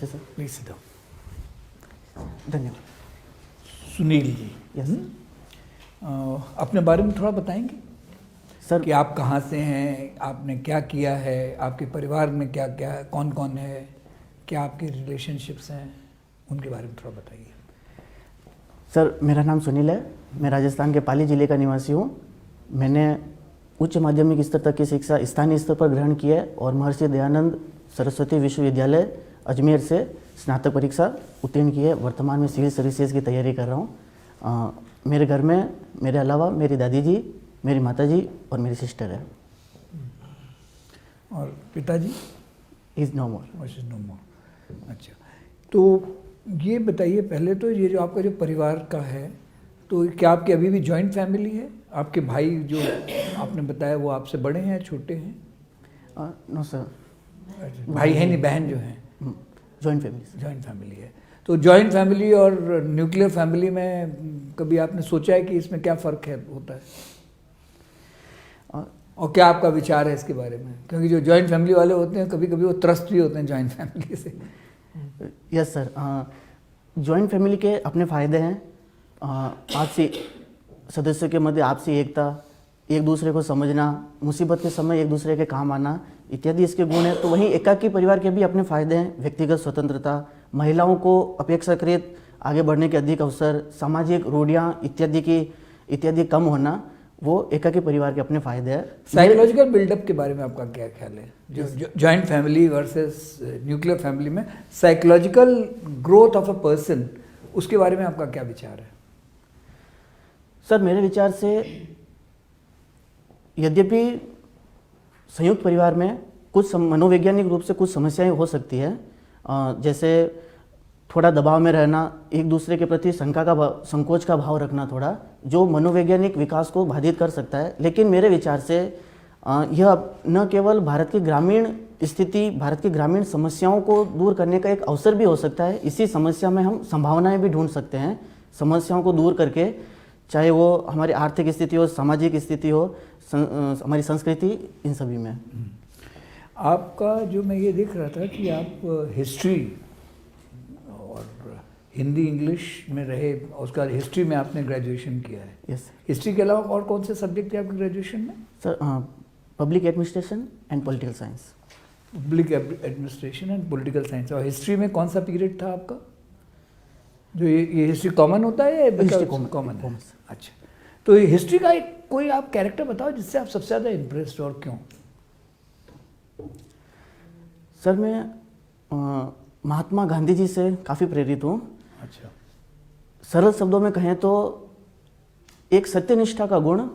नमस्ते sir. Please sit down. धन्यवाद। Sunil ji, yes अपने बारे में थोड़ा बताएंगे सर। कि आप कहाँ से हैं, आपने क्या किया है, आपके परिवार में क्या क्या कौन कौन है, क्या आपके रिलेशनशिप्स हैं, उनके बारे में थोड़ा बताइए। सर मेरा नाम सुनील है, मैं राजस्थान के पाली जिले का निवासी हूँ। मैंने उच्च माध्यमिक स्तर तक की शिक्षा स्थानीय स्तर पर ग्रहण की है और महर्षि दयानंद सरस्वती विश्वविद्यालय अजमेर से स्नातक परीक्षा उत्तीर्ण की है। वर्तमान में सिविल सर्विसेज की तैयारी कर रहा हूँ। मेरे घर में मेरे अलावा मेरी दादी जी, मेरी माता जी और मेरी सिस्टर है। और पिताजी? Is no more. No more. अच्छा, तो ये बताइए पहले तो ये जो आपका जो परिवार का है, तो क्या आपकी अभी भी जॉइंट फैमिली है? आपके भाई जो आपने बताया वो आपसे बड़े हैं, छोटे हैं? No sir. भाई है नहीं, बहन जो हैं? Joint family. जॉइंट फैमिली है। तो जॉइंट फैमिली और न्यूक्लियर फैमिली में कभी आपने सोचा है कि इसमें क्या फ़र्क है होता है, और क्या आपका विचार है इसके बारे में? क्योंकि जो जॉइंट फैमिली वाले होते हैं कभी कभी वो त्रस्त भी होते हैं जॉइंट फैमिली से। यस सर, जॉइंट फैमिली के अपने फ़ायदे हैं। आपसी सदस्यों के मध्य आपसी एकता, एक दूसरे को समझना, मुसीबत के समय एक दूसरे के काम आना इत्यादि इसके गुण हैं। तो वहीं एकाकी परिवार के भी अपने फ़ायदे हैं। व्यक्तिगत स्वतंत्रता, महिलाओं को अपेक्षाकृत आगे बढ़ने के अधिक अवसर, सामाजिक रूढ़ियाँ इत्यादि कम होना, वो एकाकी परिवार के अपने फ़ायदे हैं। साइकोलॉजिकल बिल्डअप के बारे में आपका क्या ख्याल है? जो joint family versus nuclear family में psychological growth of a person, उसके बारे में आपका क्या विचार है? सर मेरे विचार से यद्यपि संयुक्त परिवार में कुछ मनोवैज्ञानिक रूप से कुछ समस्याएं हो सकती है, जैसे थोड़ा दबाव में रहना, एक दूसरे के प्रति संकोच का भाव रखना, थोड़ा जो मनोवैज्ञानिक विकास को बाधित कर सकता है। लेकिन मेरे विचार से यह न केवल भारत की ग्रामीण स्थिति, भारत की ग्रामीण समस्याओं को दूर करने का एक अवसर भी हो सकता है। इसी समस्या में हम संभावनाएं भी ढूंढ सकते हैं। समस्याओं को दूर करके, चाहे वो हमारी आर्थिक स्थिति हो, सामाजिक स्थिति हो, हमारी संस्कृति, इन सभी में। आपका जो मैं ये देख रहा था कि आप हिस्ट्री और हिंदी इंग्लिश में रहे, उसका हिस्ट्री में आपने ग्रेजुएशन किया है। यस। हिस्ट्री के अलावा और कौन से सब्जेक्ट थे आपके ग्रेजुएशन में? Sir public administration and political science. Public administration and political science. और हिस्ट्री में कौन सा पीरियड था आपका? जो ये हिस्ट्री कॉमन होता है या हिस्ट्री कॉमन है? अच्छा, तो ये हिस्ट्री का एक कोई आप कैरेक्टर बताओ जिससे आप सबसे ज़्यादा इम्प्रेस्ड, और क्यों? सर मैं महात्मा गांधी जी से काफ़ी प्रेरित हूँ। अच्छा। सरल शब्दों में कहें तो एक सत्यनिष्ठा का गुण,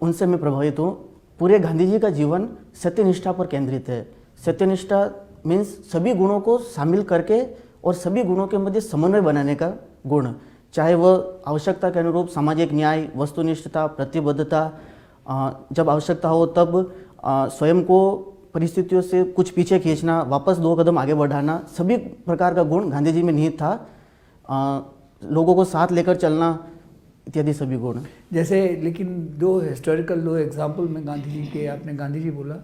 उनसे मैं प्रभावित हूँ। पूरे गांधी जी का जीवन सत्यनिष्ठा पर केंद्रित है। सत्यनिष्ठा मीन्स सभी गुणों को शामिल करके और सभी गुणों के मध्य समन्वय बनाने का गुण, चाहे वह आवश्यकता के अनुरूप सामाजिक न्याय, वस्तुनिष्ठता, प्रतिबद्धता, जब आवश्यकता हो तब स्वयं को परिस्थितियों से कुछ पीछे खींचना, वापस 2 कदम आगे बढ़ाना, सभी प्रकार का गुण गांधी जी में निहित था। लोगों को साथ लेकर चलना इत्यादि सभी गुण। जैसे, लेकिन दो एग्जाम्पल में गांधी जी के, आपने गांधी जी बोला,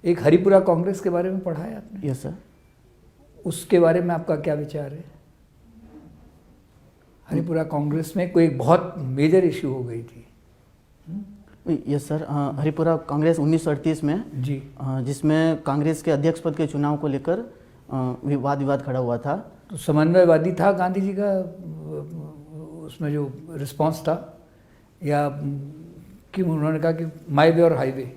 एक हरिपुरा कांग्रेस के बारे में पढ़ा है आपने? Yes sir. उसके बारे में आपका क्या विचार है? हरिपुरा कांग्रेस में कोई एक बहुत मेजर इशू हो गई थी। यस सर, हरिपुरा कांग्रेस 1938 में जी, जिसमें कांग्रेस के अध्यक्ष पद के चुनाव को लेकर विवाद खड़ा हुआ था। तो समन्वयवादी था गांधी जी का उसमें जो रिस्पांस था, या कि उन्होंने कहा कि माई वे और highway?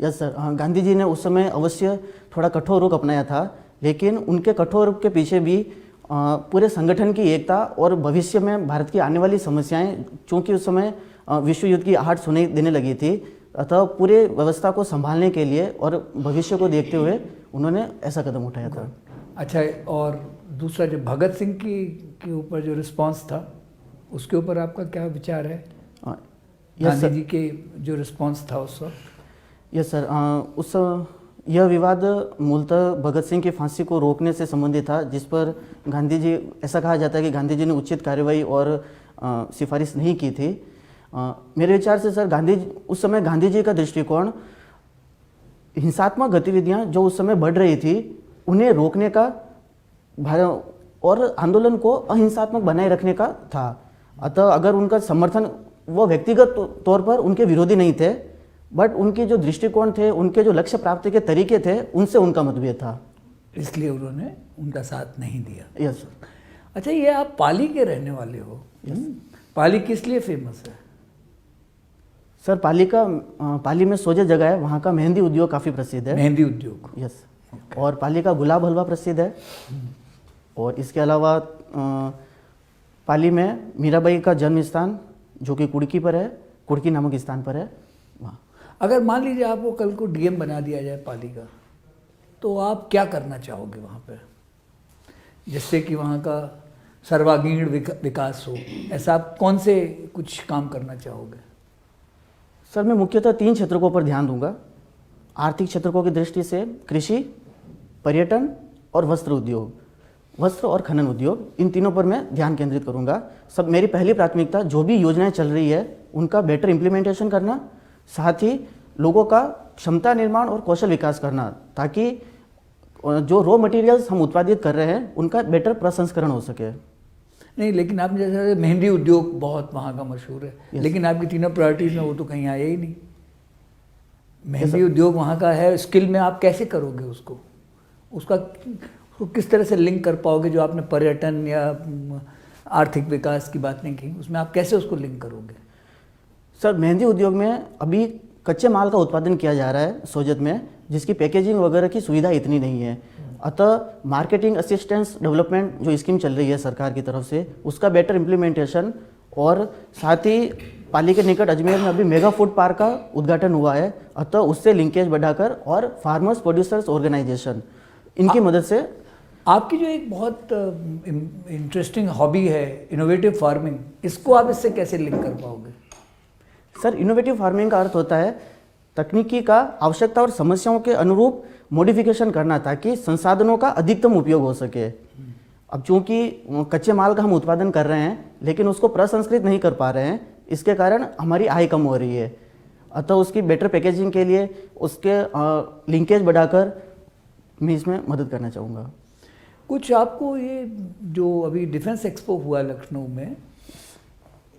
Yes sir, Gandhi ji ने उस समय अवश्य थोड़ा कठोर रुख अपनाया था, लेकिन उनके कठोर रुख के पीछे भी पूरे संगठन की एकता और भविष्य में भारत की आने वाली समस्याएं, चूँकि उस समय विश्व युद्ध की आहट सुनाई देने लगी थी, अतः पूरे व्यवस्था को संभालने के लिए और भविष्य को देखते हुए उन्होंने ऐसा कदम उठाया था। अच्छा, और दूसरा जो भगत सिंह के ऊपर जो रिस्पांस था, उसके ऊपर आपका क्या विचार है? गांधी जी के जो रिस्पांस था उस वक्त? यस सर, यह विवाद मूलतः भगत सिंह की फांसी को रोकने से संबंधित था, जिस पर गांधी जी, ऐसा कहा जाता है कि गांधी जी ने उचित कार्रवाई और सिफारिश नहीं की थी। मेरे विचार से सर, उस समय गांधी जी का दृष्टिकोण, हिंसात्मक गतिविधियां जो उस समय बढ़ रही थी, उन्हें रोकने का और आंदोलन को अहिंसात्मक बनाए रखने का था। अतः अगर उनका समर्थन, वो व्यक्तिगत तौर पर उनके विरोधी नहीं थे, बट उनके जो दृष्टिकोण थे, उनके जो लक्ष्य प्राप्ति के तरीके थे, उनसे उनका मतभेद था। इसलिए उन्होंने उनका साथ नहीं दिया। Yes sir. अच्छा, ये आप पाली के रहने वाले हो। पाली किस लिए फेमस है? सर पाली में सोजे जगह है, वहाँ का मेहंदी उद्योग काफ़ी प्रसिद्ध है। मेहंदी उद्योग। यस। और पाली का गुलाब हलवा प्रसिद्ध है। और इसके अलावा पाली में मीराबाई का जन्म स्थान जो कि कुड़की पर है, कुड़की नामक स्थान पर है वहाँ। अगर मान लीजिए आपको कल को डीएम बना दिया जाए पाली का, तो आप क्या करना चाहोगे वहाँ पर, जिससे कि वहाँ का सर्वांगीण विकास हो? ऐसा आप कौन से कुछ काम करना चाहोगे? सर मैं मुख्यतः 3 क्षेत्रों पर ध्यान दूंगा। आर्थिक क्षेत्रों की दृष्टि से कृषि, पर्यटन और वस्त्र उद्योग, वस्त्र और खनन उद्योग, इन तीनों पर मैं ध्यान केंद्रित करूंगा। सब मेरी पहली प्राथमिकता जो भी योजनाएं चल रही है उनका बेटर इम्प्लीमेंटेशन करना, साथ ही लोगों का क्षमता निर्माण और कौशल विकास करना, ताकि जो रॉ मटेरियल्स हम उत्पादित कर रहे हैं उनका बेटर प्रसंस्करण हो सके। नहीं, लेकिन आपने जैसे मेहंदी उद्योग बहुत वहाँ का मशहूर है, लेकिन आपकी तीनों प्रायोरिटीज में वो तो कहीं आया ही नहीं। मेहंदी उद्योग वहाँ का है, स्किल में आप कैसे करोगे उसको? उसको किस तरह से लिंक कर पाओगे? जो आपने पर्यटन या आर्थिक विकास की बात नहीं की, उसमें आप कैसे उसको लिंक करोगे? सर मेहंदी उद्योग में अभी कच्चे माल का उत्पादन किया जा रहा है सोजत में, जिसकी पैकेजिंग वगैरह की सुविधा इतनी नहीं है। अतः मार्केटिंग असिस्टेंस डेवलपमेंट जो स्कीम चल रही है सरकार की तरफ से, उसका बेटर इम्प्लीमेंटेशन, और साथ ही पाली के निकट अजमेर में अभी मेगा फूड पार्क का उद्घाटन हुआ है, अतः उससे लिंकेज बढ़ाकर, और फार्मर्स प्रोड्यूसर्स ऑर्गेनाइजेशन, इनकी मदद से। आपकी जो एक बहुत इंटरेस्टिंग हॉबी है इनोवेटिव फार्मिंग, इसको आप इससे कैसे लिंक कर पाओगे? सर इनोवेटिव फार्मिंग का अर्थ होता है तकनीकी का आवश्यकता और समस्याओं के अनुरूप मॉडिफिकेशन करना, ताकि संसाधनों का अधिकतम उपयोग हो सके। अब चूंकि कच्चे माल का हम उत्पादन कर रहे हैं लेकिन उसको प्रसंस्कृत नहीं कर पा रहे हैं, इसके कारण हमारी आय कम हो रही है। अतः उसकी बेटर पैकेजिंग के लिए उसके लिंकेज बढ़ाकर मैं इसमें मदद करना चाहूँगा। कुछ आपको ये जो अभी डिफेंस एक्सपो हुआ लखनऊ में,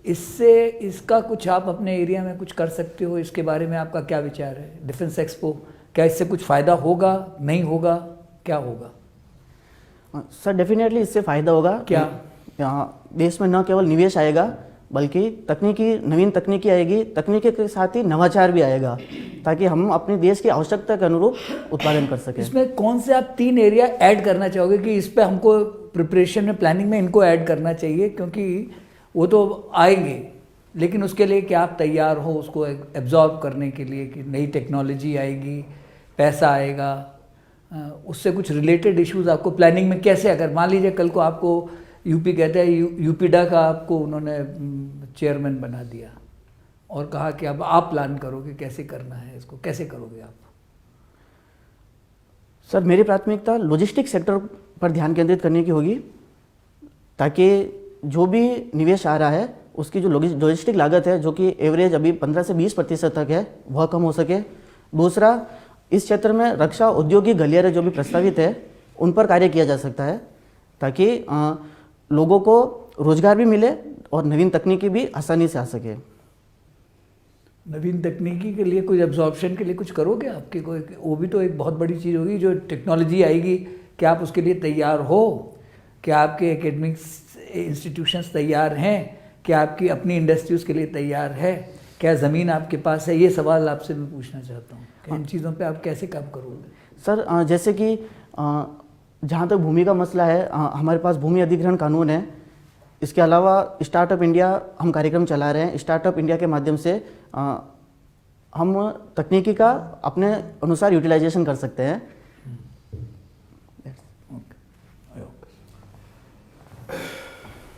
इससे इसका कुछ आप अपने एरिया में कुछ कर सकते हो? इसके बारे में आपका क्या विचार है? डिफेंस एक्सपो, क्या इससे कुछ फ़ायदा होगा, नहीं होगा, क्या होगा? सर डेफिनेटली इससे फ़ायदा होगा। क्या? यहाँ देश में न केवल निवेश आएगा बल्कि नवीन तकनीकी आएगी, तकनीकी के साथ ही नवाचार भी आएगा, ताकि हम अपने देश की आवश्यकता के अनुरूप उत्पादन कर सकें। इसमें कौन से आप 3 एरिया ऐड करना चाहोगे कि इस पे हमको प्रिपरेशन में, प्लानिंग में इनको ऐड करना चाहिए? क्योंकि वो तो आएंगे, लेकिन उसके लिए क्या आप तैयार हो उसको एब्जॉर्ब करने के लिए, कि नई टेक्नोलॉजी आएगी, पैसा आएगा, उससे कुछ रिलेटेड इश्यूज आपको प्लानिंग में कैसे, अगर मान लीजिए कल को आपको यूपी कहते हैं यूपीडा का आपको उन्होंने चेयरमैन बना दिया और कहा कि अब आप प्लान करोगे कैसे करना है इसको, कैसे करोगे आप? सर मेरी प्राथमिकता लॉजिस्टिक सेक्टर पर ध्यान केंद्रित करने की होगी, ताकि जो भी निवेश आ रहा है उसकी जो लॉजिस्टिक लागत है, जो कि एवरेज अभी 15 से 20% तक है, वह कम हो सके। दूसरा, इस क्षेत्र में रक्षा औद्योगिक गलियारे जो भी प्रस्तावित है उन पर कार्य किया जा सकता है, ताकि लोगों को रोजगार भी मिले और नवीन तकनीकी भी आसानी से आ सके। नवीन तकनीकी के लिए कुछ एब्जॉर्प्शन के लिए कुछ करोगे आपके कोई? वो भी तो एक बहुत बड़ी चीज़ होगी, जो टेक्नोलॉजी आएगी, क्या आप उसके लिए तैयार हो? क्या आपके एकेडमिक्स इंस्टीट्यूशंस तैयार हैं? क्या आपकी अपनी इंडस्ट्रीज के लिए तैयार है? क्या ज़मीन आपके पास है? ये सवाल आपसे मैं पूछना चाहता हूँ। इन चीज़ों पे आप कैसे काम करोगे? सर जैसे कि जहाँ तक भूमि का मसला है, हमारे पास भूमि अधिग्रहण कानून है। इसके अलावा स्टार्टअप इंडिया हम कार्यक्रम चला रहे हैं। स्टार्टअप इंडिया के माध्यम से हम तकनीकी का अपने अनुसार यूटिलाइजेशन कर सकते हैं।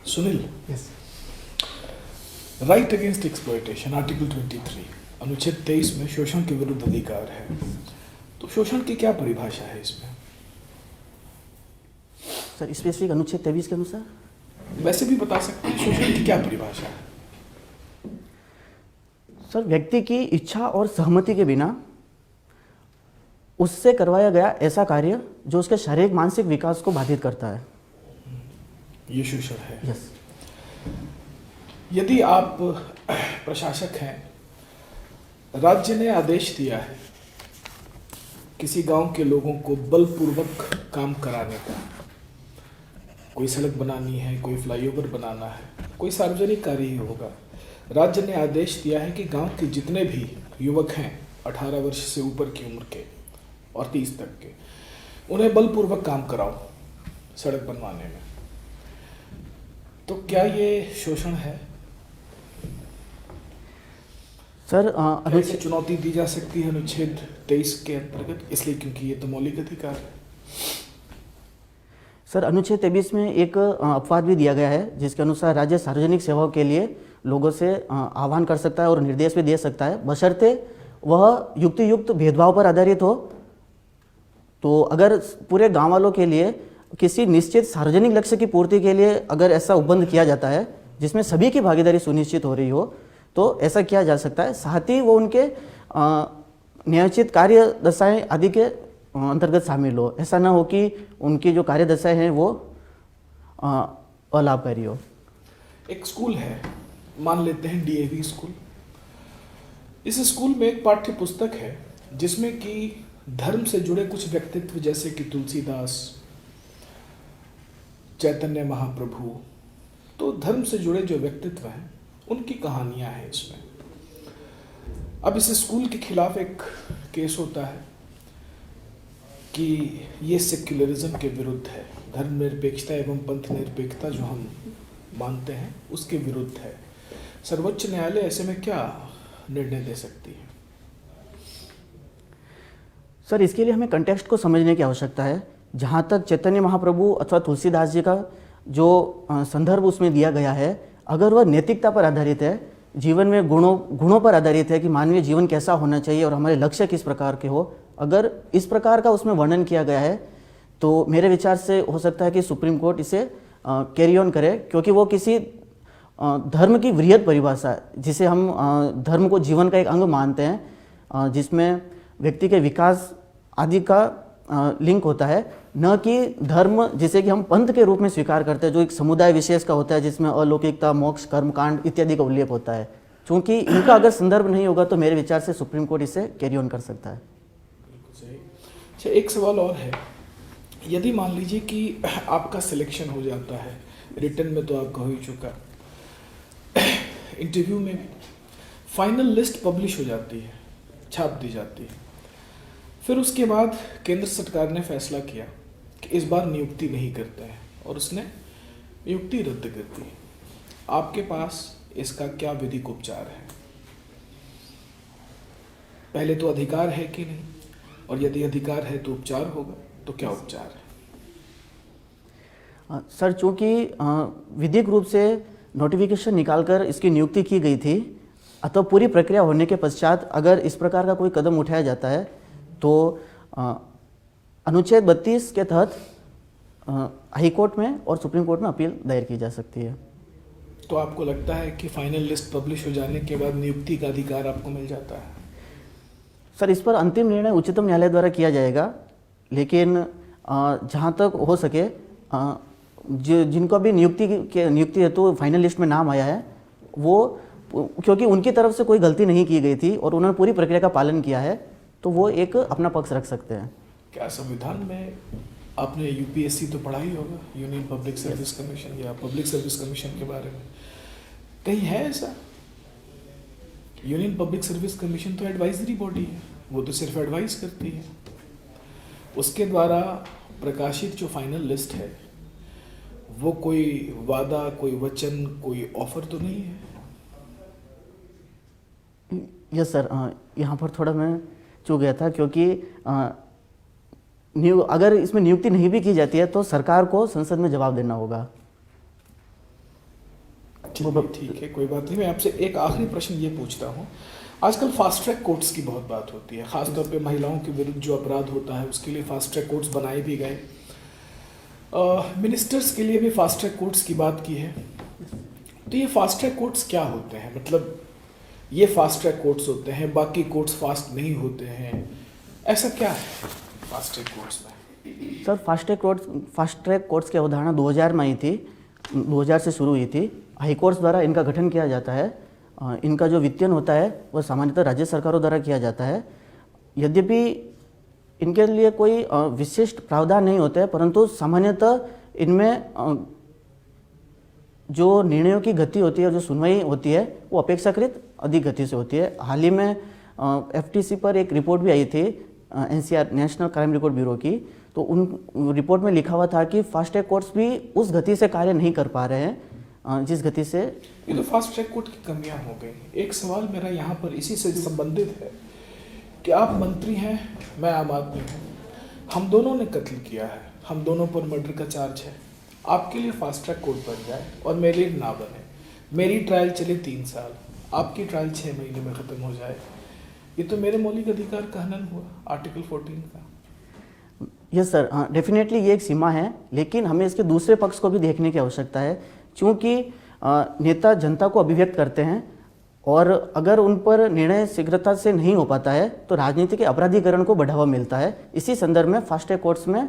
Sunil, right against exploitation, article 23, अनुच्छेद 23 में शोषण के विरुद्ध अधिकार है। तो शोषण की क्या परिभाषा है इसमें? सर स्पेसिफिक अनुच्छेद 23 के अनुसार वैसे भी बता सकते हैं शोषण की क्या परिभाषा है? सर व्यक्ति की इच्छा और सहमति के बिना उससे करवाया गया ऐसा कार्य जो उसके शारीरिक मानसिक विकास को बाधित करता है। ये शोषण है। यस। यदि आप प्रशासक हैं, राज्य ने आदेश दिया है किसी गांव के लोगों को बलपूर्वक काम कराने का, कोई सड़क बनानी है, कोई फ्लाईओवर बनाना है, कोई सार्वजनिक कार्य ही होगा, राज्य ने आदेश दिया है कि गांव के जितने भी युवक हैं 18 वर्ष से ऊपर की उम्र के और 30 तक के, उन्हें बलपूर्वक काम कराओ सड़क बनवाने में। तो क्या ये शोषण है? सर ऐसे चुनौती दी जा सकती है अनुच्छेद 23 के अंतर्गत, इसलिए क्योंकि ये तो मौलिक अधिकार है। सर अनुच्छेद 23 में एक अपवाद भी दिया गया है जिसके अनुसार राज्य सार्वजनिक सेवाओं के लिए लोगों से आह्वान कर सकता है और निर्देश भी दे सकता है, बशर्ते वह युक्तियुक्त भेदभाव पर आधारित हो। तो अगर पूरे गांव वालों के लिए किसी निश्चित सार्वजनिक लक्ष्य की पूर्ति के लिए अगर ऐसा उपबंध किया जाता है जिसमें सभी की भागीदारी सुनिश्चित हो रही हो, तो ऐसा किया जा सकता है। साथ ही वो उनके नियोजित कार्य दशाएं आदि के अंतर्गत शामिल हो। ऐसा ना हो कि उनकी जो कार्य दशाएं हैं वो अलाभकारी हो। एक स्कूल है, मान लेते हैं डीएवी स्कूल। इस स्कूल में एक पाठ्य पुस्तक है जिसमें कि धर्म से जुड़े कुछ व्यक्तित्व जैसे कि तुलसीदास, चैतन्य महाप्रभु, तो धर्म से जुड़े जो व्यक्तित्व हैं उनकी कहानियां हैं इसमें। अब इस स्कूल के खिलाफ एक केस होता है कि ये सेक्युलरिज्म के विरुद्ध है, धर्मनिरपेक्षता एवं पंथ निरपेक्षता जो हम मानते हैं उसके विरुद्ध है। सर्वोच्च न्यायालय ऐसे में क्या निर्णय दे सकती है? सर इसके लिए हमें कंटेक्स्ट को समझने की आवश्यकता है। जहाँ तक चैतन्य महाप्रभु अथवा तुलसीदास जी का जो संदर्भ उसमें दिया गया है, अगर वह नैतिकता पर आधारित है, जीवन में गुणों पर आधारित है कि मानवीय जीवन कैसा होना चाहिए और हमारे लक्ष्य किस प्रकार के हो, अगर इस प्रकार का उसमें वर्णन किया गया है तो मेरे विचार से हो सकता है कि सुप्रीम कोर्ट इसे कैरी ऑन करे, क्योंकि वो किसी धर्म की वृहद परिभाषा जिसे हम धर्म को जीवन का एक अंग मानते हैं, जिसमें व्यक्ति के विकास आदि का लिंक होता है, न कि धर्म जिसे कि हम पंथ के रूप में स्वीकार करते हैं जो एक समुदाय विशेष का होता है जिसमें अलौकिकता, मोक्ष, कर्मकांड इत्यादि का उल्लेख होता है। चूंकि इनका अगर संदर्भ नहीं होगा तो मेरे विचार से सुप्रीम कोर्ट इसे कैरी ऑन कर सकता है। अच्छा, एक सवाल और है। यदि मान लीजिए कि आपका सिलेक्शन हो जाता है, रिटर्न में तो आपका हो ही चुका, इंटरव्यू में भी फाइनल लिस्ट पब्लिश हो जाती है, छाप दी जाती है, फिर उसके बाद केंद्र सरकार ने फैसला किया कि इस बार नियुक्ति नहीं करते हैं और उसने नियुक्ति रद्द कर दी। आपके पास इसका क्या विधिक उपचार है? पहले तो अधिकार है कि नहीं, और यदि अधिकार है तो उपचार होगा, तो क्या उपचार है? सर चूँकि विधिक रूप से नोटिफिकेशन निकालकर इसकी नियुक्ति की गई थी, अतः पूरी प्रक्रिया होने के पश्चात अगर इस प्रकार का कोई कदम उठाया जाता है तो अनुच्छेद 32 के तहत हाई कोर्ट में और सुप्रीम कोर्ट में अपील दायर की जा सकती है। तो आपको लगता है कि फाइनल लिस्ट पब्लिश हो जाने के बाद नियुक्ति का अधिकार आपको मिल जाता है? सर इस पर अंतिम निर्णय उच्चतम न्यायालय द्वारा किया जाएगा, लेकिन जहाँ तक हो सके जिनको भी नियुक्ति हेतु फाइनल लिस्ट में नाम आया है, वो क्योंकि उनकी तरफ से कोई गलती नहीं की गई थी और उन्होंने पूरी प्रक्रिया का पालन किया है, तो वो एक अपना पक्ष रख सकते हैं। क्या संविधान में आपने यूपीएससी तो पढ़ा ही होगा, यूनियन पब्लिक सर्विस कमीशन या पब्लिक सर्विस कमीशन के बारे में, कहीं है ऐसा? यूनियन पब्लिक सर्विस कमीशन तो एडवाइजरी बॉडी है, वो तो सिर्फ एडवाइस करती है। उसके द्वारा प्रकाशित जो फाइनल लिस्ट है वो कोई वादा, कोई वचन, कोई ऑफर तो नहीं है? यस सर, यहाँ पर थोड़ा मैं चूक गया था, क्योंकि अगर इसमें नियुक्ति नहीं भी की जाती है तो सरकार को संसद में जवाब देना होगा। ठीक है, कोई बात नहीं। मैं आपसे एक आखिरी प्रश्न ये पूछता हूँ, आजकल फास्ट ट्रैक कोर्ट्स की बहुत बात होती है, खासतौर पे महिलाओं के विरुद्ध जो अपराध होता है उसके लिए फास्ट ट्रैक कोर्ट्स बनाए भी गए, मिनिस्टर्स के लिए भी फास्ट ट्रैक कोर्ट्स की बात की है। तो ये फास्ट ट्रैक कोर्ट्स क्या होते हैं? मतलब ये फास्ट ट्रैक कोर्ट्स होते हैं, बाकी कोर्ट्स फास्ट नहीं होते हैं, ऐसा क्या है फास्ट ट्रैक कोर्ट्स में? सर फास्ट ट्रैक कोर्ट्स की अवधारणा 2000 में आई थी, 2000 से शुरू हुई थी। हाई कोर्ट्स द्वारा इनका गठन किया जाता है। इनका जो वित्तीयन होता है वह सामान्यतः राज्य सरकारों द्वारा किया जाता है। यद्यपि इनके लिए कोई विशिष्ट प्रावधान नहीं होते हैं, परंतु सामान्यतः इनमें जो निर्णयों की गति होती है और जो सुनवाई होती है वो अपेक्षाकृत अधिक गति से होती है। हाल ही में FTC पर एक रिपोर्ट भी आई थी, NCR national crime record bureau की, तो उन रिपोर्ट में लिखा हुआ था कि फास्ट ट्रैक कोर्ट्स भी उस गति से कार्य नहीं कर पा रहे हैं जिस गति से। ये तो फास्ट ट्रैक कोर्ट की कमियां हो गई। एक सवाल मेरा यहाँ पर इसी से संबंधित है कि आप मंत्री हैं, मैं आम आदमी हूँ, हम दोनों ने कत्ल किया है, हम दोनों पर मर्डर का चार्ज है। आपके लिए फास्ट ट्रैक कोर्ट बन जाए और मेरे लिए ना बने, मेरी ट्रायल चले 3 साल, आपकी ट्रायल 6 महीने में ख़त्म हो जाए, ये तो मेरे मौलिक अधिकार का हनन हुआ, आर्टिकल 14 का। यस सर, डेफिनेटली ये एक सीमा है, लेकिन हमें इसके दूसरे पक्ष को भी देखने की आवश्यकता है। क्योंकि नेता जनता को अभिव्यक्त करते हैं और अगर उन पर निर्णय शीघ्रता से नहीं हो पाता है तो राजनीति के अपराधीकरण को बढ़ावा मिलता है। इसी संदर्भ में फास्ट ट्रैक कोर्ट्स में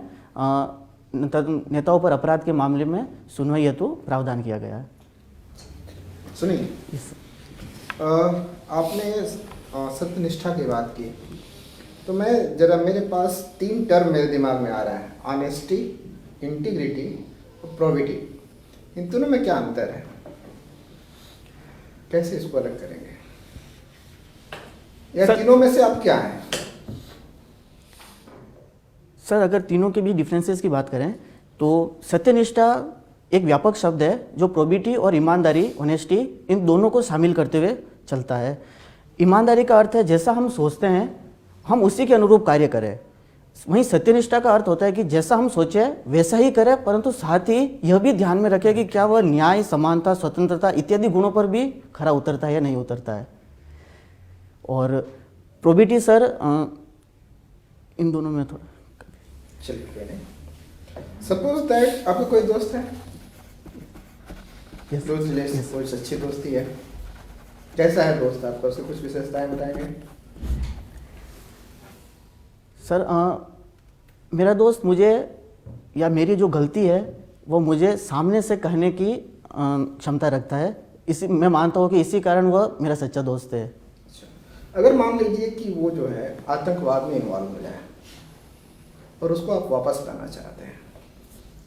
नेताओं पर अपराध के मामले में सुनवाई हेतु प्रावधान किया गया है। सुनिए, आपने सत्यनिष्ठा की बात की, तो मैं जरा, मेरे पास 3 टर्म मेरे दिमाग में आ रहा है, ऑनेस्टी, इंटीग्रिटी और प्रोबिटी। इन दोनों में क्या अंतर है, कैसे इसको अलग करेंगे, या तीनों में से आप क्या हैं? सर, अगर तीनों के बीच डिफरेंसेस की बात करें तो सत्यनिष्ठा एक व्यापक शब्द है जो प्रोबिटी और ईमानदारी, ऑनेस्टी, इन दोनों को शामिल करते हुए चलता है। ईमानदारी का अर्थ है जैसा हम सोचते हैं हम उसी के अनुरूप कार्य करें। वहीं सत्यनिष्ठा का अर्थ होता है कि जैसा हम सोचे वैसा ही करें, परंतु साथ ही यह भी ध्यान में रखें कि क्या वह न्याय, समानता, स्वतंत्रता इत्यादि गुणों पर भी खरा उतरता है या नहीं उतरता है। और प्रोबिटी सर इन दोनों में थोड़ा। चलिए, सपोज दैट आपका कोई दोस्त है, Yes. दोस्त Yes. कोई अच्छी दोस्ती है, कैसा है दोस्त आपका, उसकी कुछ विशेषताएं बताएंगे? सर, मेरा दोस्त मुझे या मेरी जो गलती है वो मुझे सामने से कहने की क्षमता रखता है। इसी मैं मानता हूँ कि इसी कारण वह मेरा सच्चा दोस्त है। अच्छा, अगर मान लीजिए कि वो जो है आतंकवाद में इन्वॉल्व हो जाए और उसको आप वापस लाना चाहते हैं,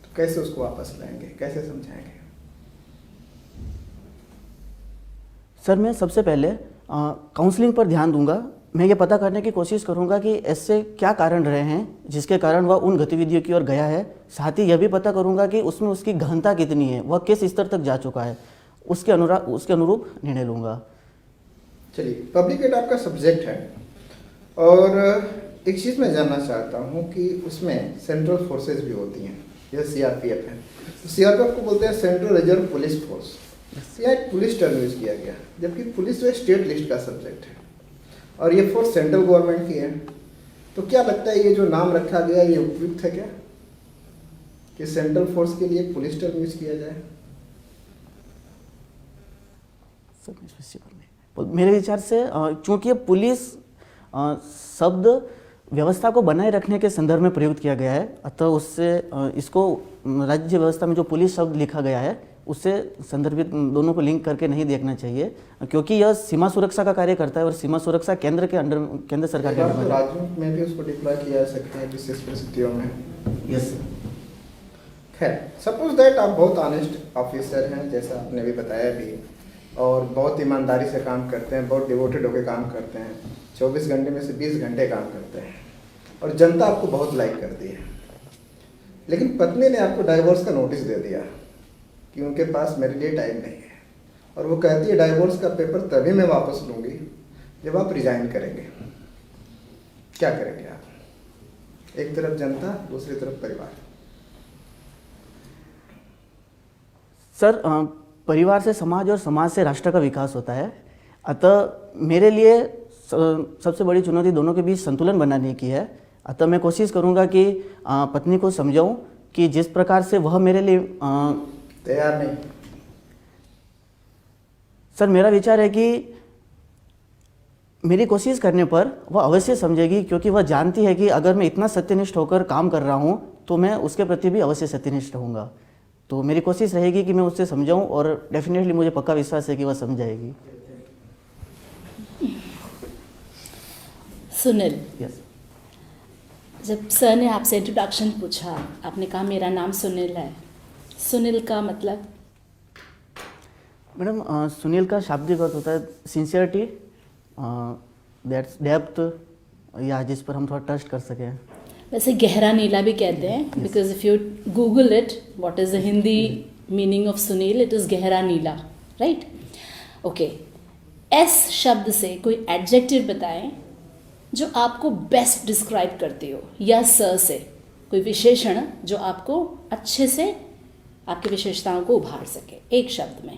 तो कैसे उसको वापस लाएंगे, कैसे समझाएंगे? सर, मैं सबसे पहले काउंसलिंग पर ध्यान दूंगा। मैं ये पता करने की कोशिश करूंगा कि ऐसे क्या कारण रहे हैं जिसके कारण वह उन गतिविधियों की ओर गया है। साथ ही यह भी पता करूंगा कि उसमें उसकी गहनता कितनी है, वह किस स्तर तक जा चुका है, उसके अनुरूप निर्णय लूँगा। चलिए, पब्लिक एड आपका सब्जेक्ट है और एक चीज़ मैं जानना चाहता हूँ कि उसमें सेंट्रल फोर्सेस भी होती हैं, जैसे CRPF है, तो CRPF को बोलते हैं सेंट्रल रिजर्व पुलिस फोर्स। यहाँ एक पुलिस टर्म यूज किया गया, जबकि पुलिस जो है स्टेट लिस्ट का सब्जेक्ट है और ये फोर्स सेंट्रल गवर्नमेंट की है। तो क्या लगता है ये जो नाम रखा गया ये उपयुक्त है क्या, कि सेंट्रल फोर्स के लिए एक पुलिस टर्म यूज किया जाए? मेरे विचार से चूंकि पुलिस शब्द व्यवस्था को बनाए रखने के संदर्भ में प्रयुक्त किया गया है, अतः उससे इसको राज्य व्यवस्था में जो पुलिस शब्द लिखा गया है उससे संदर्भित दोनों को लिंक करके नहीं देखना चाहिए, क्योंकि यह सीमा सुरक्षा का कार्य करता है और सीमा सुरक्षा केंद्र के अंडर, केंद्र सरकार के अंडर में। राज्यों में भी उसको डिप्लॉय किया जा सकता है विशेष परिस्थितियों में। यस। खैर, सपोज दैट आप बहुत ऑनेस्ट ऑफिसर हैं, जैसा आपने भी बताया भी, और बहुत ईमानदारी से काम करते हैं, बहुत डिवोटेड होकर काम करते हैं, 24 घंटे में से 20 घंटे काम करते हैं और जनता आपको बहुत लाइक करती है, लेकिन पत्नी ने आपको डाइवोर्स का नोटिस दे दिया कि उनके पास मेरे लिए टाइम नहीं है, और वो कहती है डाइवोर्स का पेपर तभी मैं वापस लूँगी जब आप रिजाइन करेंगे। क्या करेंगे आप? एक तरफ जनता, दूसरी तरफ परिवार। सर, परिवार से समाज और समाज से राष्ट्र का विकास होता है, अतः मेरे लिए सबसे बड़ी चुनौती दोनों के बीच संतुलन बनाने की है। अतः मैं कोशिश करूंगा कि पत्नी को समझाऊं कि जिस प्रकार से वह मेरे लिए तैयार नहीं। सर, मेरा विचार है कि मेरी कोशिश करने पर वह अवश्य समझेगी, क्योंकि वह जानती है कि अगर मैं इतना सत्यनिष्ठ होकर काम कर रहा हूँ तो मैं उसके प्रति भी अवश्य सत्यनिष्ठ रहूँगा। तो मेरी कोशिश रहेगी कि मैं उससे समझाऊँ, और डेफिनेटली मुझे पक्का विश्वास है कि वह समझाएगी। सुनील, यस जब सर ने आपसे इंट्रोडक्शन पूछा, आपने कहा मेरा नाम सुनील है। सुनील का मतलब? मैडम, सुनील का शाब्दिक अर्थ होता है सिंसियरिटी, दैट्स डेप्थ, या जिस पर हम थोड़ा ट्रस्ट कर सकें। वैसे गहरा नीला भी कहते हैं, because if you Google it, what is the Hindi meaning of Sunil, it is गहरा नीला, राइट? ओके, एस शब्द से कोई एडजेक्टिव बताएं जो आपको बेस्ट डिस्क्राइब करती हो, या स से कोई विशेषण जो आपको अच्छे से आपकी विशेषताओं को उभार सके एक शब्द में।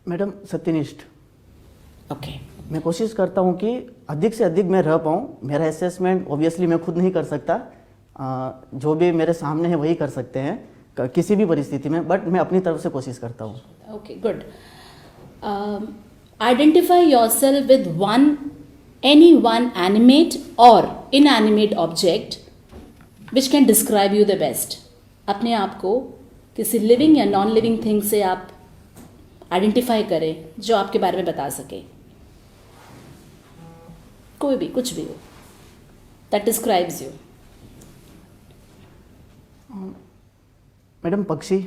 मैडम, सत्यनिष्ठ। ओके, मैं कोशिश करता हूँ कि अधिक से अधिक मैं रह पाऊँ। मेरा असेसमेंट ऑब्वियसली मैं खुद नहीं कर सकता, जो भी मेरे सामने है वही कर सकते हैं किसी भी परिस्थिति में, बट मैं अपनी तरफ से कोशिश करता हूँ। Okay, good. Identify yourself with any one animate or inanimate object which can describe you the best. अपने आप को किसी लिविंग या नॉन लिविंग थिंग से आप आइडेंटिफाई करें जो आपके बारे में बता सके। कोई भी, कुछ भी हो, दैट डिस्क्राइब्स यू। मैडम, पक्षी,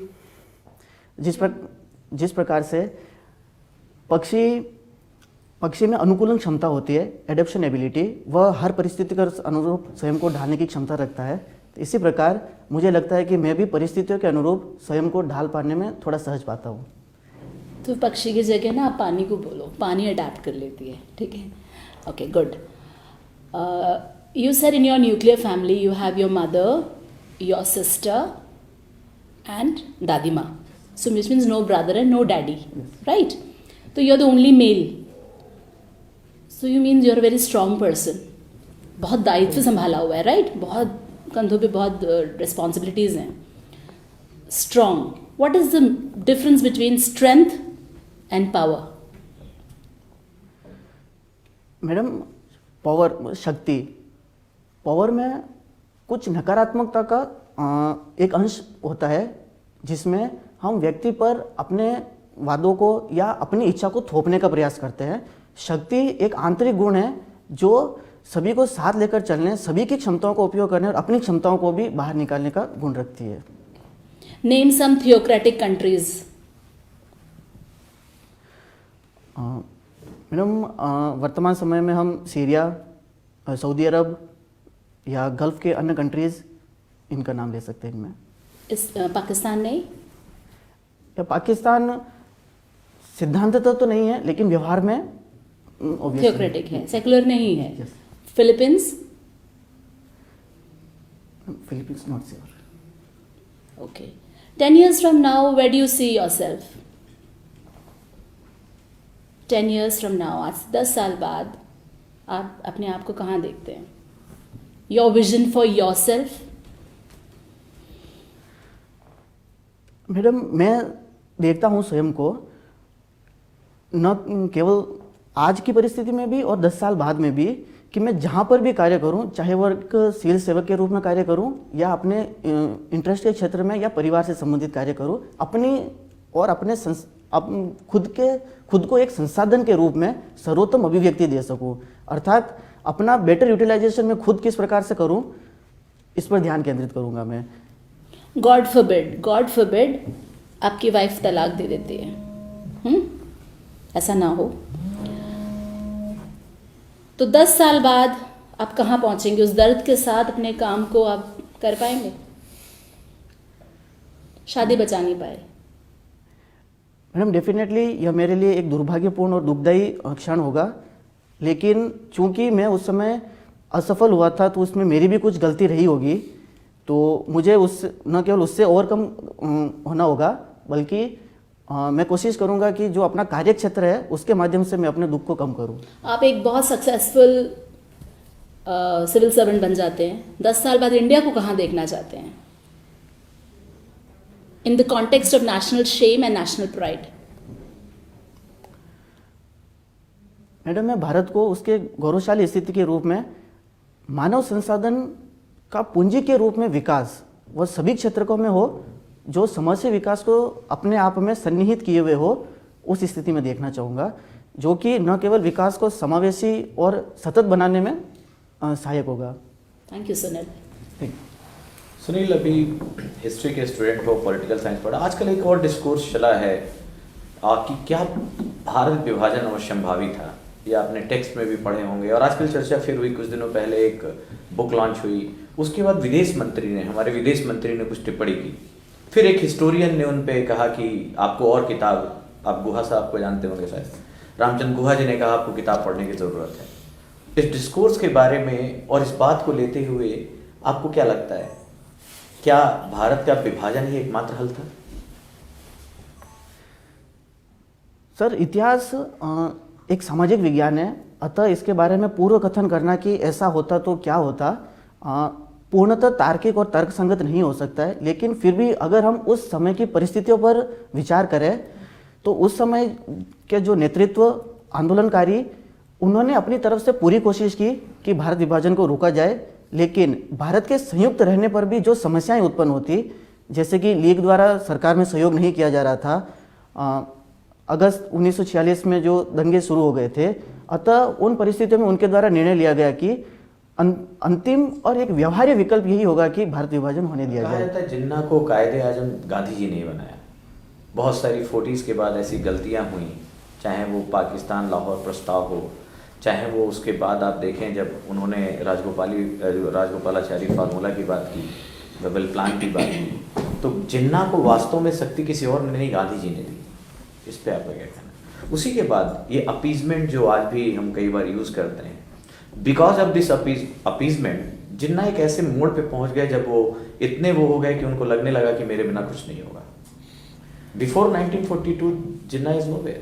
जिस प्रकार से पक्षी में अनुकूलन क्षमता होती है, एडेप्शन एबिलिटी, वह हर परिस्थिति के अनुरूप स्वयं को ढालने की क्षमता रखता है। तो इसी प्रकार मुझे लगता है कि मैं भी परिस्थितियों के अनुरूप स्वयं को ढाल पाने में थोड़ा सहज पाता हूँ। तो पक्षी की जगह ना आप पानी को बोलो, पानी अडेप्ट कर लेती है, ठीक है? Okay, good. You said in your nuclear family you have your mother, your sister and दादी माँ, so which means no brother and no daddy, right? तो you are the only male, so you means you are very strong person. बहुत दायित्व संभाला हुआ है, right? बहुत कंधों पे बहुत रिस्पॉन्सिबिलिटीज़ हैं। Strong, what is the difference between strength and power? Madam, power, शक्ति, पावर में कुछ नकारात्मकता का एक अंश होता है, जिसमें हम व्यक्ति पर अपने वादों को या अपनी इच्छा को थोपने का प्रयास करते हैं। शक्ति एक आंतरिक गुण है जो सभी को साथ लेकर चलने, सभी की क्षमताओं का उपयोग करने और अपनी क्षमताओं को भी बाहर निकालने का गुण रखती है। Name some theocratic countries. Madam, वर्तमान समय में हम सीरिया, सऊदी अरब या गल्फ के अन्य कंट्रीज़, इनका नाम ले सकते हैं। इनमें इस पाकिस्तान नहीं? या पाकिस्तान सिद्धांततः तो नहीं है, लेकिन व्यवहार में थियोक्रेटिक है, सेकुलर नहीं है। Yes. Philippines? Philippines not sure. Okay. 10 years from now, where do you see yourself? 10 years from now, आज 10 साल बाद आप अपने आप को कहाँ देखते हैं? Your vision for yourself? Madam, मैं देखता हूँ स्वयं को न केवल आज की परिस्थिति में भी और 10 साल बाद में भी, कि मैं जहाँ पर भी कार्य करूँ, चाहे वह एक सिविल सेवक के रूप में कार्य करूँ या अपने इंटरेस्ट के क्षेत्र में या परिवार से संबंधित कार्य करूँ, अपनी और अपने खुद को एक संसाधन के रूप में सर्वोत्तम अभिव्यक्ति दे सकूँ। अर्थात अपना बेटर यूटिलाइजेशन में खुद किस प्रकार से करूँ, इस पर ध्यान केंद्रित करूँगा मैं। गॉड फॉरबिड आपकी वाइफ तलाक दे देती है, ऐसा ना हो तो 10 साल बाद आप कहाँ पहुँचेंगे? उस दर्द के साथ अपने काम को आप कर पाएंगे? शादी बचा नहीं पाए? मैडम, डेफिनेटली यह मेरे लिए एक दुर्भाग्यपूर्ण और दुखदायी क्षण होगा, लेकिन चूंकि मैं उस समय असफल हुआ था तो उसमें मेरी भी कुछ गलती रही होगी, तो मुझे न केवल उससे ओवरकम होना होगा, बल्कि मैं कोशिश करूंगा कि जो अपना कार्य क्षेत्र है उसके माध्यम से मैं अपने दुख को कम करूं। आप एक बहुत सक्सेसफुल सिविल सर्वेंट बन जाते हैं, 10 साल बाद इंडिया को कहाँ देखना चाहते हैं? In the context of national shame and national pride. Madam, मैं भारत को उसके गौरवशाली स्थिति के रूप में मानव संसाधन का पूंजी के रूप में विकास वह सभी क्षेत्रों में हो जो समष्टि विकास को अपने आप में सन्निहित किए हुए हो, उस स्थिति में देखना चाहूँगा, जो कि न केवल विकास को समावेशी और सतत बनाने में सहायक होगा। Thank you Sunil. सुनील, अभी हिस्ट्री के स्टूडेंट हो, पॉलिटिकल साइंस पढ़ा, आजकल एक और डिस्कोर्स चला है कि क्या भारत विभाजन अवश्यंभावी था, या आपने टेक्स्ट में भी पढ़े होंगे, और आजकल चर्चा फिर हुई, कुछ दिनों पहले एक बुक लॉन्च हुई, उसके बाद हमारे विदेश मंत्री ने कुछ टिप्पणी की, फिर एक हिस्टोरियन ने उन पे कहा कि आपको और किताब, आप गुहा साहब को जानते होंगे शायद, रामचंद्र गुहा जी ने कहा आपको किताब पढ़ने की ज़रूरत है। इस डिस्कोर्स के बारे में और इस बात को लेते हुए आपको क्या लगता है, क्या भारत का विभाजन ही एकमात्र हल था? सर, इतिहास एक सामाजिक विज्ञान है, अतः इसके बारे में पूर्व कथन करना कि ऐसा होता तो क्या होता पूर्णतः तार्किक और तर्कसंगत नहीं हो सकता है। लेकिन फिर भी अगर हम उस समय की परिस्थितियों पर विचार करें तो उस समय के जो नेतृत्व आंदोलनकारी, उन्होंने अपनी तरफ से पूरी कोशिश की कि भारत विभाजन को रोका जाए, लेकिन भारत के संयुक्त रहने पर भी जो समस्याएं उत्पन्न होती, जैसे कि लीग द्वारा सरकार में सहयोग नहीं किया जा रहा था, अगस्त 1946 में जो दंगे शुरू हो गए थे, अतः उन परिस्थितियों में उनके द्वारा निर्णय लिया गया कि अंतिम और एक व्यवहार्य विकल्प यही होगा कि भारत विभाजन होने दिया जाए। कहा जाता है जिन्ना को कायदे आजम गांधी जी ने बनाया। बहुत सारी 40s के बाद ऐसी गलतियां हुई, चाहे वो पाकिस्तान लाहौर प्रस्ताव हो, चाहे वो उसके बाद आप देखें जब उन्होंने राजगोपालाचारी फार्मूला की बात की, डबल प्लान की बात की, तो जिन्ना को वास्तव में शक्ति किसी और ने नहीं, गांधी जी ने दी। इस पे आपका क्या कहना? उसी के बाद ये अपीजमेंट जो आज भी हम कई बार यूज़ करते हैं, बिकॉज ऑफ दिस अपीजमेंट जिन्ना एक ऐसे मोड़ पे पहुंच गए जब वो इतने वो हो गए कि उनको लगने लगा कि मेरे बिना कुछ नहीं होगा। Before 1942 Jinnah is nowhere.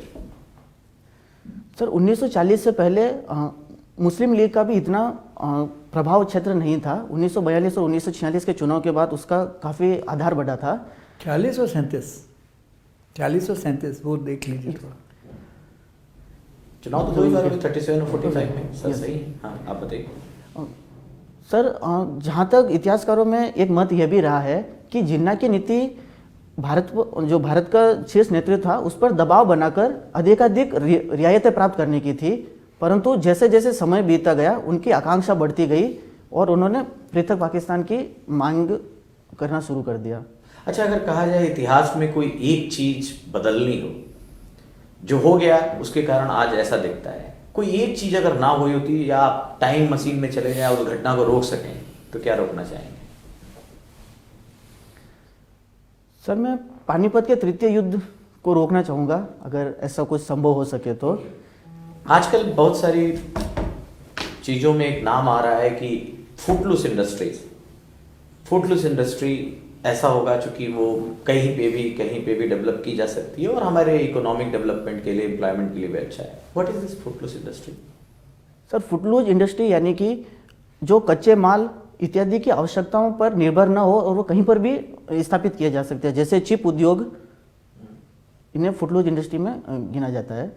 Sir, 1940 से पहले मुस्लिम लीग का भी इतना प्रभाव क्षेत्र नहीं था। 1942 और 1946 के चुनाव के बाद उसका काफ़ी आधार बढ़ा था। 40 और 37 वो देख लीजिए थोड़ा। चुनाव तो 2 बार हुए, 37 और 45 में। सर सही है, हाँ आप बताइए। सर, जहाँ तक इतिहासकारों में एक मत यह भी रहा है कि जिन्ना की नीति भारत का शीर्ष नेतृत्व था उस पर दबाव बनाकर अधिकाधिक रियायतें प्राप्त करने की थी, परंतु जैसे जैसे समय बीतता गया उनकी आकांक्षा बढ़ती गई और उन्होंने पृथक पाकिस्तान की मांग करना शुरू कर दिया। अच्छा, अगर कहा जाए इतिहास में कोई एक चीज बदलनी हो, जो हो गया उसके कारण आज ऐसा दिखता है, कोई एक चीज अगर ना हुई होती या आप टाइम मशीन में चले जाए उस घटना को रोक सकें, तो क्या रोकना चाहेंगे? सर, मैं पानीपत के तृतीय युद्ध को रोकना चाहूँगा, अगर ऐसा कुछ संभव हो सके तो। आजकल बहुत सारी चीज़ों में एक नाम आ रहा है कि फुटलूस इंडस्ट्री ऐसा होगा चूँकि वो कहीं पे भी डेवलप की जा सकती है और हमारे इकोनॉमिक डेवलपमेंट के लिए, एम्प्लॉयमेंट के लिए भी अच्छा है। What is this footloose industry? Sir, footloose industry यानी कि जो कच्चे माल इत्यादि की आवश्यकताओं पर निर्भर न हो और वो कहीं पर भी स्थापित किया जा सकता है, जैसे चिप उद्योग, इन्हें फुटलूज इंडस्ट्री में गिना जाता है।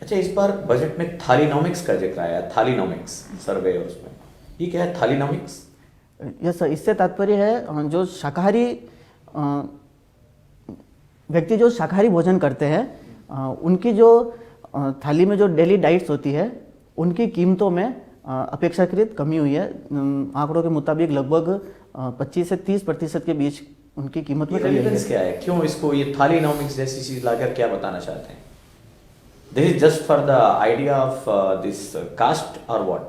अच्छा, इस बार बजट में थालीनॉमिक्स का जिक्र आया, थालीनॉमिक्स सर्वे, उसमें ये क्या है थालीनॉमिक्स? यस सर, इससे तात्पर्य है जो शाकाहारी व्यक्ति जो शाकाहारी भोजन करते हैं उनकी जो थाली में जो डेली डाइट्स होती है उनकी कीमतों में अपेक्षाकृत कमी हुई है। आंकड़ों के मुताबिक लगभग 25 से 30% के बीच उनकी कीमत में कमी आई है। क्या है, क्यों इसको ये थालीनॉमिक्स जैसी चीज लाकर क्या बताना चाहते हैं? This is just for the idea of this caste और व्हाट?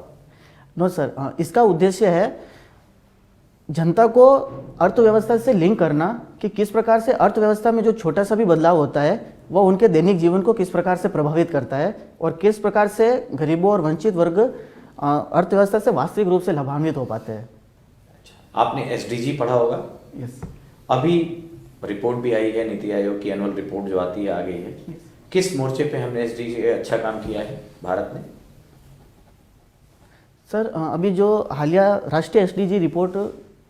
नो सर, इसका उद्देश्य है जनता को अर्थव्यवस्था से लिंक करना कि किस प्रकार से अर्थव्यवस्था में जो छोटा सा भी बदलाव होता है वह उनके दैनिक जीवन को किस प्रकार से प्रभावित करता है और किस प्रकार से गरीबों और वंचित वर्ग अर्थव्यवस्था से वास्तविक रूप से लाभान्वित हो पाते हैं। अच्छा, आपने एसडीजी पढ़ा होगा? यस। अभी रिपोर्ट भी आई है, नीति आयोग की एनुअल रिपोर्ट जो आती है आ गई है। किस मोर्चे पे हमने एसडीजी अच्छा काम किया है भारत ने? सर, अभी जो हालिया राष्ट्रीय एसडीजी रिपोर्ट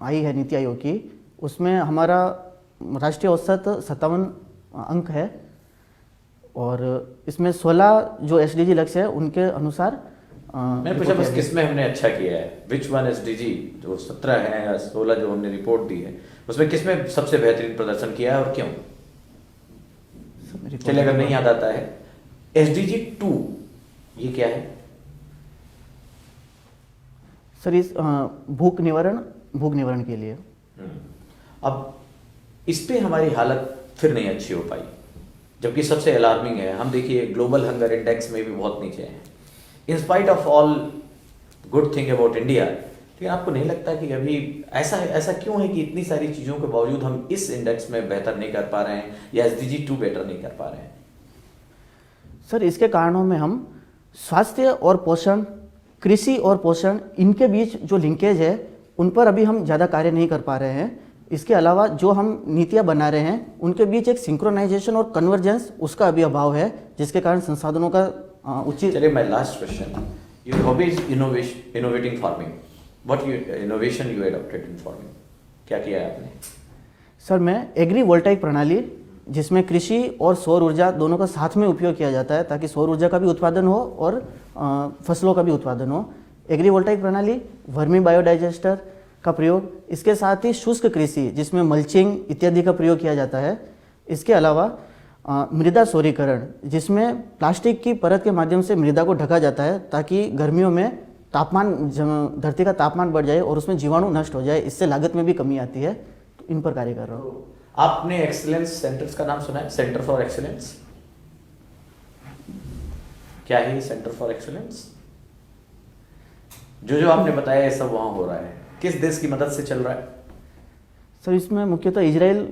आई है नीति आयोग की, उसमें हमारा राष्ट्रीय औसत 57 अंक है और इसमें 16 जो SDG लक्ष्य है उनके अनुसार मैंने पूछा बस किस में हमने अच्छा किया है, विच वन SDG जो 17 है या 16 जो हमने रिपोर्ट दी है उसमें किस में सबसे बेहतरीन प्रदर्शन किया है और क्यों? चलिए अगर नहीं याद आता है SDG 2 ये क्या है? सर इस भूख निवारण के लिए। अब इस पे हमारी हालत फिर नहीं अच्छी हो पाई, जबकि सबसे अलार्मिंग है। हम देखिए ग्लोबल हंगर इंडेक्स में भी बहुत नीचे हैं, in spite of all good thing about India. लेकिन आपको नहीं लगता कि अभी ऐसा क्यों है कि इतनी सारी चीज़ों के बावजूद हम इस इंडेक्स में बेहतर नहीं कर पा रहे हैं या SDG 2 बेटर नहीं कर पा रहे हैं? सर इसके कारणों में हम स्वास्थ्य और पोषण, कृषि और पोषण, इनके बीच जो लिंकेज है उन पर अभी हम ज़्यादा कार्य नहीं कर पा रहे हैं। इसके अलावा जो हम नीतियाँ बना रहे हैं उनके बीच एक सिंक्रोनाइजेशन और कन्वर्जेंस उसका अभी अभाव है, जिसके कारण संसाधनों का उचित। चलिए my last question, your hobby is innovating farming, what innovation you adopted in farming, क्या किया है आपने? सर मैं एग्री वोल्टाइक प्रणाली, जिसमें कृषि और सौर ऊर्जा दोनों का साथ में उपयोग किया जाता है ताकि सौर ऊर्जा का भी उत्पादन हो और फसलों का भी उत्पादन हो। एग्री वोल्टाइक प्रणाली, वर्मी बायोडाइजेस्टर का प्रयोग, इसके साथ ही शुष्क कृषि जिसमें मल्चिंग इत्यादि का प्रयोग किया जाता है। इसके अलावा मृदा सौरीकरण, जिसमें प्लास्टिक की परत के माध्यम से मृदा को ढका जाता है ताकि गर्मियों में धरती का तापमान बढ़ जाए और उसमें जीवाणु नष्ट हो जाए, इससे लागत में भी कमी आती है। तो इन पर कार्य कर रहा हूँ। आपने एक्सीलेंस सेंटर्स का नाम सुना है? सेंटर फॉर एक्सीलेंस, क्या है ये सेंटर फॉर एक्सीलेंस? जो आपने बताया ये सब वहां हो रहा है, किस देश की मदद से चल रहा है? सर इसमें मुख्यतः इजराइल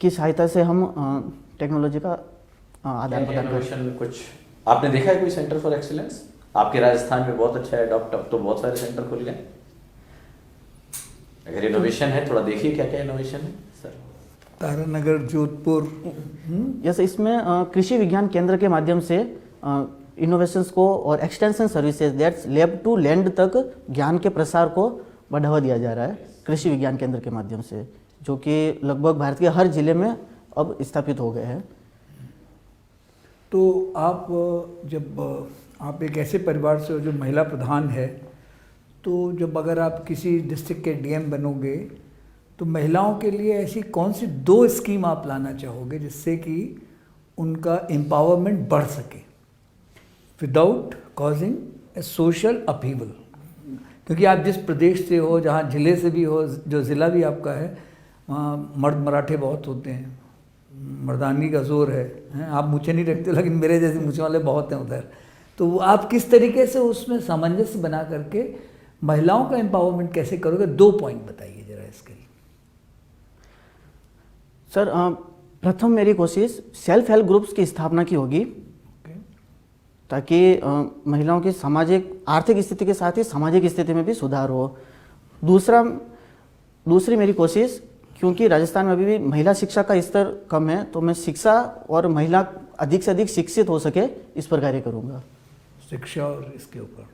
की सहायता से हम टेक्नोलॉजी का आदान प्रदान कर रहे हैं। कुछ आपने देखा है कोई सेंटर फॉर एक्सीलेंस? आपके राजस्थान में बहुत अच्छा है डॉक्टर, तो बहुत सारे सेंटर खुल गए। अगर इनोवेशन है थोड़ा देखिए क्या क्या इनोवेशन है सर। तारानगर, जोधपुर। यस, इसमें कृषि विज्ञान केंद्र के माध्यम से इनोवेशंस को और extension services that's lab to land तक ज्ञान के प्रसार को बढ़ावा दिया जा रहा है कृषि विज्ञान केंद्र के माध्यम से, जो कि लगभग भारत के हर जिले में अब स्थापित हो गए हैं। तो आप जब आप एक ऐसे परिवार से हो जो महिला प्रधान है, तो जब अगर आप किसी डिस्ट्रिक्ट के DM बनोगे तो महिलाओं के लिए ऐसी कौन सी 2 स्कीम आप लाना चाहोगे जिससे कि उनका एम्पावरमेंट बढ़ सके विदाउट कॉजिंग ए सोशल अपहीवल? क्योंकि आप जिस प्रदेश से हो, जहाँ ज़िले से भी हो, जो ज़िला भी आपका है, वहाँ मर्द मराठे बहुत होते हैं, मर्दानगी का जोर है। आप मुझे नहीं रखते लेकिन मेरे जैसे मुझे वाले बहुत हैं उधर। तो आप किस तरीके से उसमें सामंजस्य बना करके महिलाओं का एम्पावरमेंट कैसे करोगे? 2 पॉइंट बताइए जरा इसके लिए। सर प्रथम मेरी कोशिश सेल्फ हेल्प ग्रुप्स की स्थापना की होगी, ताकि महिलाओं की सामाजिक आर्थिक स्थिति के साथ ही सामाजिक स्थिति में भी सुधार हो। दूसरी मेरी कोशिश, क्योंकि राजस्थान में अभी भी महिला शिक्षा का स्तर कम है, तो मैं शिक्षा और महिला अधिक से अधिक शिक्षित हो सके इस पर कार्य करूँगा। शिक्षा और इसके ऊपर,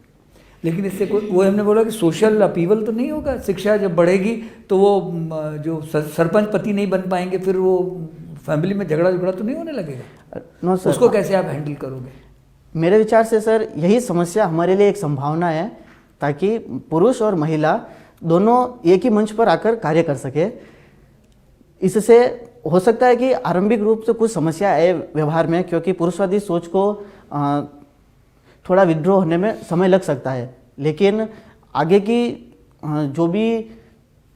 लेकिन इससे कोई, वो हमने बोला कि सोशल अपीवल तो नहीं होगा। शिक्षा जब बढ़ेगी तो वो जो सरपंच पति नहीं बन पाएंगे, फिर वो फैमिली में झगड़ा तो नहीं होने लगेगा? नो सर, उसको कैसे आप हैंडल करोगे? मेरे विचार से सर यही समस्या हमारे लिए एक संभावना है, ताकि पुरुष और महिला दोनों एक ही मंच पर आकर कार्य कर सके। इससे हो सकता है कि आरंभिक रूप से कुछ समस्या आए व्यवहार में, क्योंकि पुरुषवादी सोच को थोड़ा विद्रोह होने में समय लग सकता है, लेकिन आगे की जो भी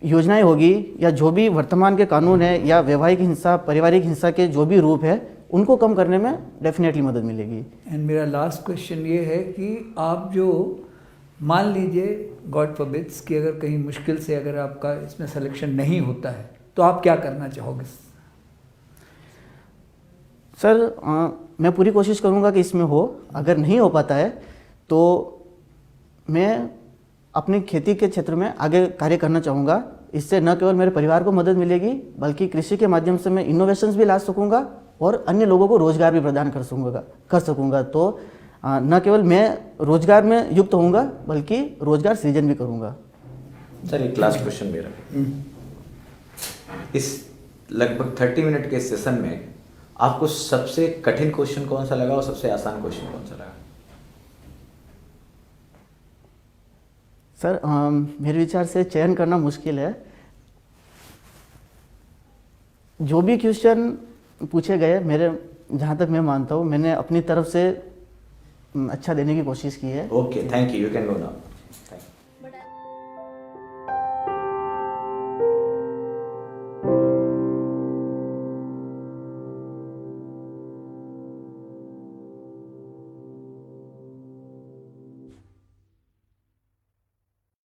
योजनाएं होगी या जो भी वर्तमान के कानून है या वैवाहिक हिंसा, पारिवारिक हिंसा के जो भी रूप है, उनको कम करने में डेफिनेटली मदद मिलेगी। एंड मेरा लास्ट क्वेश्चन ये है कि आप जो मान लीजिए गॉड फॉरबिड्स कि अगर कहीं मुश्किल से अगर आपका इसमें सिलेक्शन नहीं होता है, तो आप क्या करना चाहोगे? सर मैं पूरी कोशिश करूंगा कि इसमें हो। अगर नहीं हो पाता है तो मैं अपनी खेती के क्षेत्र में आगे कार्य करना चाहूँगा। इससे न केवल मेरे परिवार को मदद मिलेगी, बल्कि कृषि के माध्यम से मैं इनोवेशंस भी ला सकूँगा और अन्य लोगों को रोजगार भी प्रदान कर सकूँगा। तो न केवल मैं रोजगार में युक्त होऊंगा, बल्कि रोजगार सृजन भी करूँगा। सर एक लास्ट क्वेश्चन मेरा, इस लगभग 30 मिनट के सेशन में आपको सबसे कठिन क्वेश्चन कौन सा लगा और सबसे आसान क्वेश्चन कौन सा लगा? सर मेरे विचार से चयन करना मुश्किल है। जो भी क्वेश्चन पूछे गए, मेरे जहाँ तक मैं मानता हूँ मैंने अपनी तरफ से अच्छा देने की कोशिश की है। Okay, thank you can go now. Thank you.